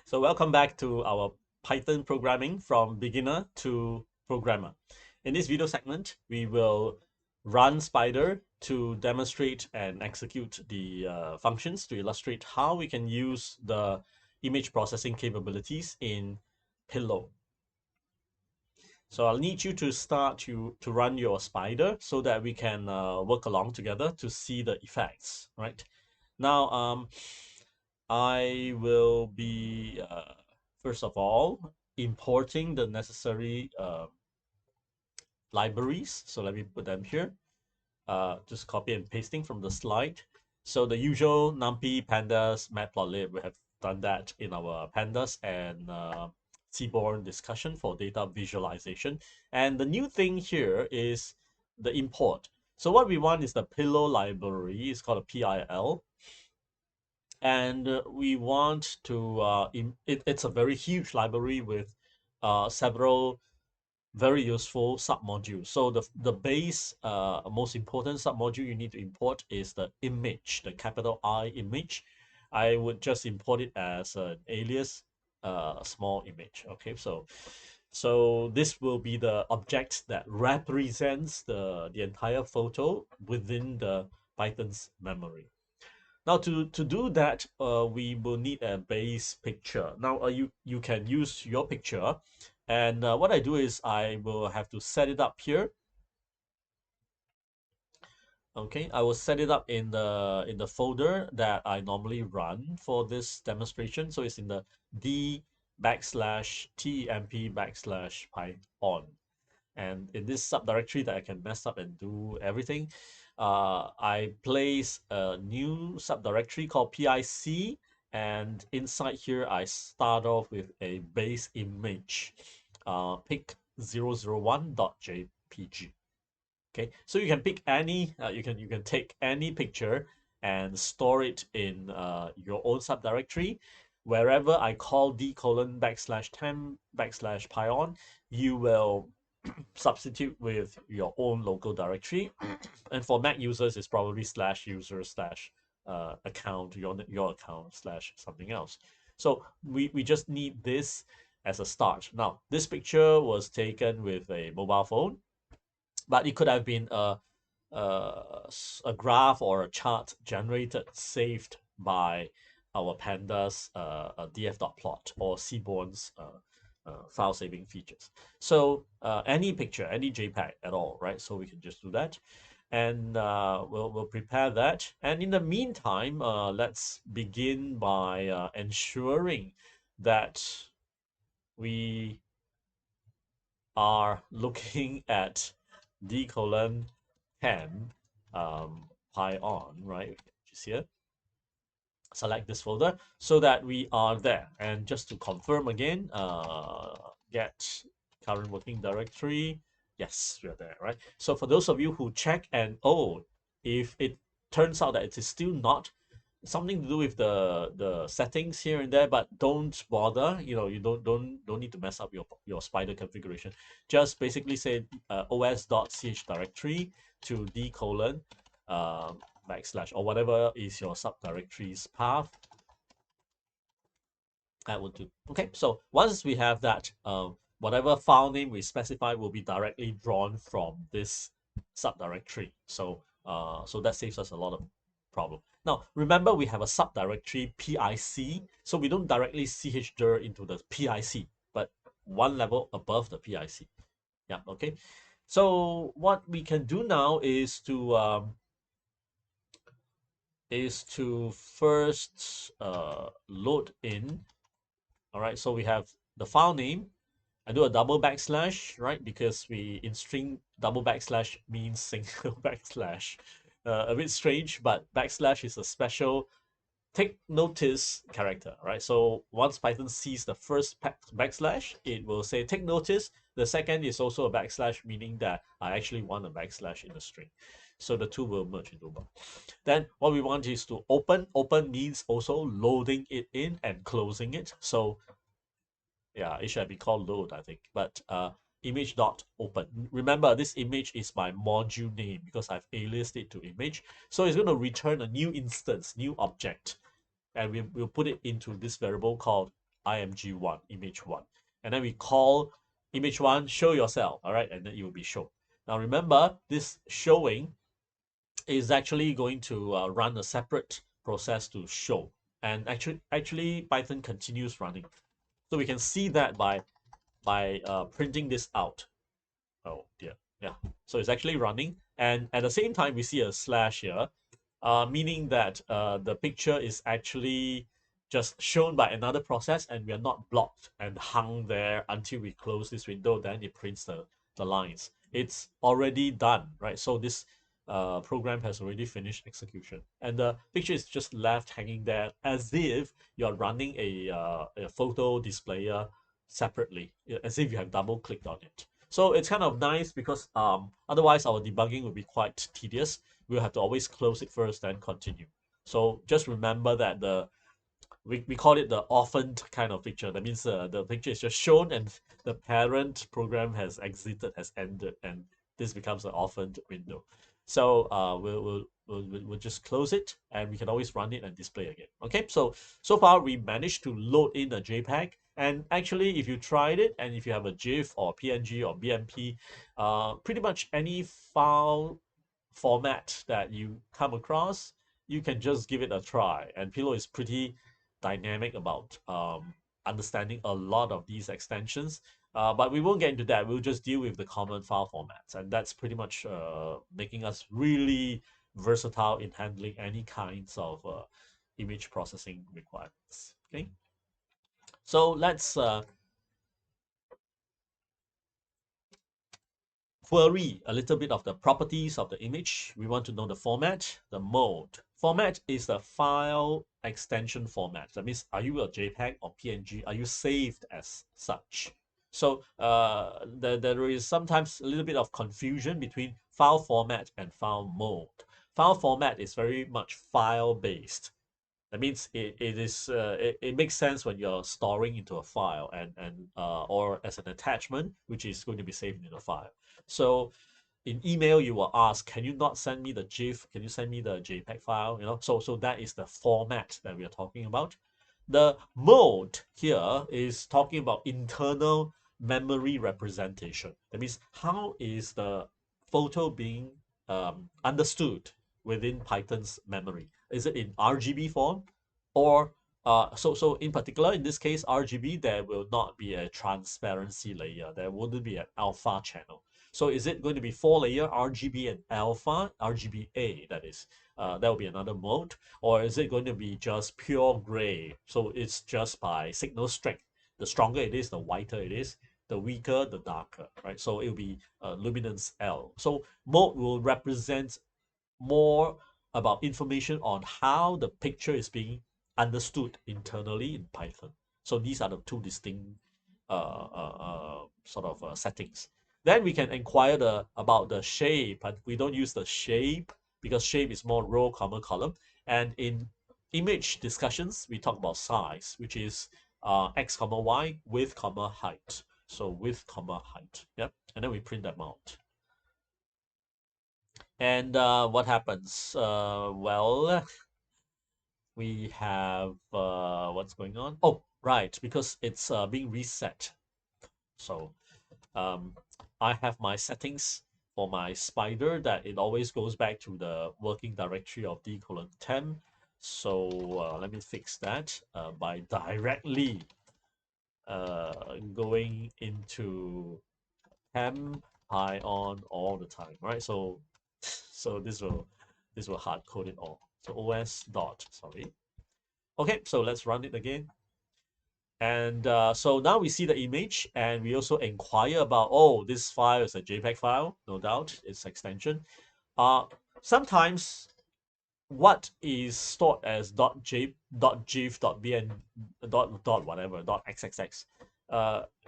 So welcome back to our Python programming from beginner to programmer. In this video segment, we will run Spider to demonstrate and execute the functions to illustrate how we can use the image processing capabilities in Pillow. So I'll need you to start to run your Spider so that we can work along together to see the effects, right? Now, I will be first of all importing the necessary libraries. So let me put them here. Just copy and pasting from the slide. So the usual NumPy, Pandas, Matplotlib, we have done that in our Pandas and Seaborn discussion for data visualization. And the new thing here is the import. So what we want is the Pillow library. It's called a PIL. And we want to it's a very huge library with several very useful submodules. So the base most important submodule you need to import is the image, the capital I image. I would just import it as an alias small image. Okay, so this will be the object that represents the entire photo within the Python's memory. Now to do that, we will need a base picture. Now you can use your picture, and what I do is I will have to set it up here. Okay, I will set it up in the folder that I normally run for this demonstration. So it's in the d/temp/python. And in this subdirectory that I can mess up and do everything, I place a new subdirectory called PIC, and inside here I start off with a base image, pic001.jpg. Okay, so you can pick any, you can take any picture and store it in your own subdirectory. Wherever I call d:\temp/python, you will substitute with your own local directory. And for Mac users, it's probably /user/account, your account slash something else. So we just need this as a start. Now, this picture was taken with a mobile phone, but it could have been a graph or a chart generated, saved by our pandas df.plot or Seaborn's file saving features. So any picture, any JPEG at all, right? So we can just do that, and we'll prepare that. And in the meantime, let's begin by ensuring that we are looking at d:10 pi on, right? Which is here. Select this folder so that we are there. And just to confirm again, get current working directory. Yes, we are there, right? So for those of you who check and if it turns out that it is still not, something to do with the settings here and there, but don't bother. You don't need to mess up your Spider configuration. Just basically say os.ch directory to d:\, backslash, or whatever is your subdirectory's path. That would do. Okay, so once we have that, whatever file name we specify will be directly drawn from this subdirectory. So so that saves us a lot of problem. Now remember, we have a subdirectory PIC, so we don't directly chdir into the PIC, but one level above the PIC. Yeah, okay. So what we can do now is to first load in. All right, so we have the file name. I do a double backslash, right? Because we in string double backslash means single backslash. A bit strange, but backslash is a special take notice character, right? So once Python sees the first backslash, it will say take notice. The second is also a backslash, meaning that I actually want a backslash in the string. So the two will merge into one. Then what we want is to open. Open means also loading it in and closing it. So yeah, it should be called load, I think. But image.open. Remember, this image is my module name because I've aliased it to image. So it's going to return a new instance, new object. And we'll put it into this variable called img1, image1. And then we call image1 show yourself, all right, and then it will be shown. Now remember, this showing is actually going to run a separate process to show. And actually Python continues running. So we can see that by printing this out. Oh dear. Yeah. So it's actually running. And at the same time, we see a slash here, meaning that the picture is actually just shown by another process and we are not blocked and hung there until we close this window, then it prints the lines. It's already done, right? So this program has already finished execution. And the picture is just left hanging there as if you're running a photo displayer separately, as if you have double clicked on it. So it's kind of nice because otherwise our debugging would be quite tedious. We'll have to always close it first, then continue. So just remember that we call it the orphaned kind of picture. That means the picture is just shown and the parent program has exited, has ended, and this becomes an orphaned window. So we'll just close it and we can always run it and display again. Okay, so far we managed to load in a JPEG. And actually, if you tried it and if you have a GIF or PNG or BMP, pretty much any file format that you come across, you can just give it a try. And Pillow is pretty dynamic about understanding a lot of these extensions. But we won't get into that. We'll just deal with the common file formats. And that's pretty much making us really versatile in handling any kinds of image processing requirements. Okay, so let's query a little bit of the properties of the image. We want to know the format, the mode. Format is the file extension format. That means, are you a JPEG or PNG? Are you saved as such? So there is sometimes a little bit of confusion between file format and file mode. File format is very much file based. That means it makes sense when you're storing into a file and or as an attachment, which is going to be saved in the file. So in email, you will ask, can you not send me the GIF? Can you send me the JPEG file? So that is the format that we are talking about. The mode here is talking about internal memory representation. That means how is the photo being understood within Python's memory? Is it in RGB form? Or so in particular, in this case, RGB, there will not be a transparency layer. There wouldn't be an alpha channel. So is it going to be 4-layer RGB and alpha, RGBA, that is? That will be another mode. Or is it going to be just pure gray? So it's just by signal strength. The stronger it is, the whiter it is. The weaker, the darker, right? So it will be luminance L. So mode will represent more about information on how the picture is being understood internally in Python. So these are the two distinct settings. Then we can inquire about the shape, but we don't use the shape because shape is more row, comma, column. And in image discussions, we talk about size, which is x comma y, width comma height. So width comma height. Yep. And then we print them out. And what happens? Well, we have what's going on? Oh, right, because it's being reset. So I have my settings for my spider that it always goes back to the working directory of d:10. So let me fix that by directly going into temp on all the time, right? So this will hard code it all. So os dot, sorry. Okay, so let's run it again. And so now we see the image and we also inquire about, oh, this file is a JPEG file, no doubt, it's extension. Sometimes what is stored as .gif, .bn, whatever, .xxx,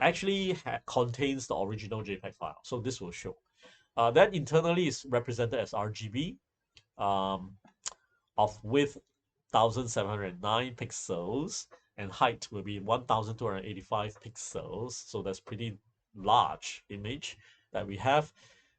actually contains the original JPEG file. So this will show. That internally is represented as RGB of width 1709 pixels and height will be 1285 pixels. So that's pretty large image that we have.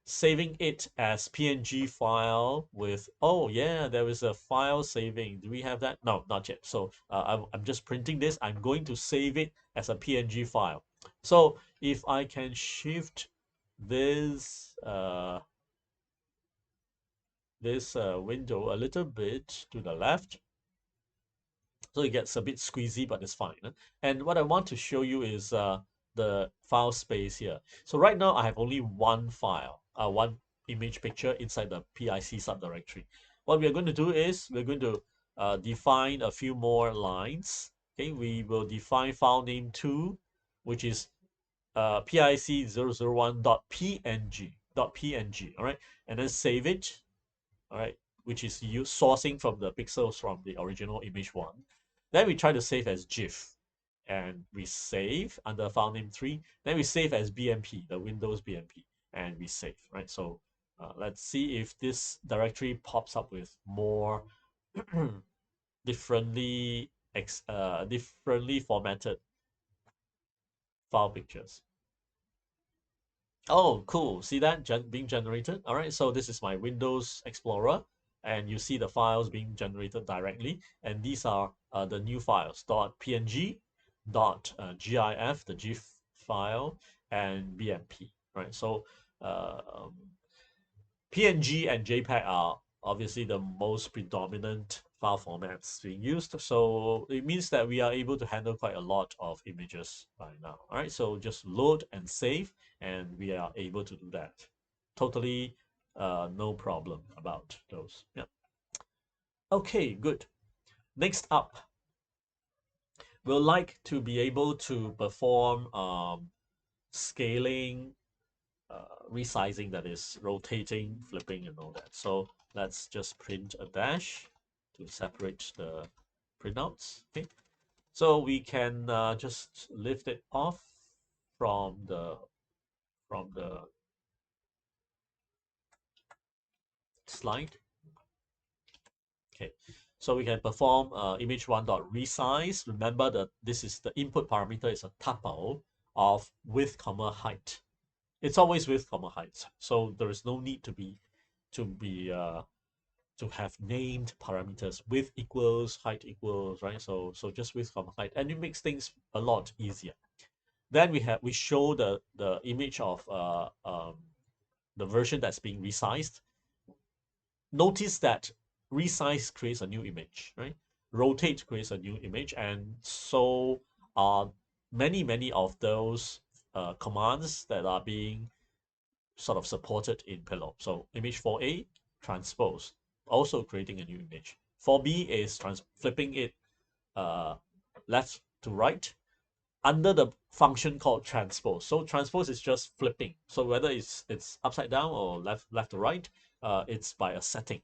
saving it as PNG file with, oh yeah, there is a file saving. Do we have that? No, not yet. So I'm just printing this. I'm going to save it as a PNG file. So if I can shift this window a little bit to the left, so it gets a bit squeezy, but it's fine. And what I want to show you is the file space here. So right now I have only one file, one image picture inside the PIC subdirectory. What we are going to do is we're going to define a few more lines. Okay, we will define file name 2, which is PIC001.png, all right, and then save it, all right, which is you sourcing from the pixels from the original image 1. Then we try to save as GIF, and we save under file name 3. Then we save as BMP, the Windows BMP, and we save, right? So let's see if this directory pops up with more differently differently formatted file pictures. Oh, cool. See that being generated? All right, so this is my Windows Explorer, and you see the files being generated directly. And these are the new files, .png, .gif, the GIF file, and BMP, right? So PNG and JPEG are obviously the most predominant file formats being used. So it means that we are able to handle quite a lot of images by now. All right, so just load and save, and we are able to do that. Totally no problem about those. Yeah. Okay, good. Next up, we'll like to be able to perform scaling, resizing, that is rotating, flipping, and all that. So let's just print a dash to separate the printouts. Okay, so we can just lift it off from the slide. Okay, so we can perform image1.resize. Remember that this is the input parameter is a tuple of width comma height. It's always width comma height, so there is no need to have named parameters. Width equals height equals, right? So just width comma height, and it makes things a lot easier. Then we show the image of the version that's being resized. Notice that resize creates a new image, right? Rotate creates a new image, and so are many of those commands that are being sort of supported in Pillow. So image 4A, transpose, also creating a new image. 4B is flipping it left to right under the function called transpose. So transpose is just flipping. So whether it's upside down or left to right, it's by a setting.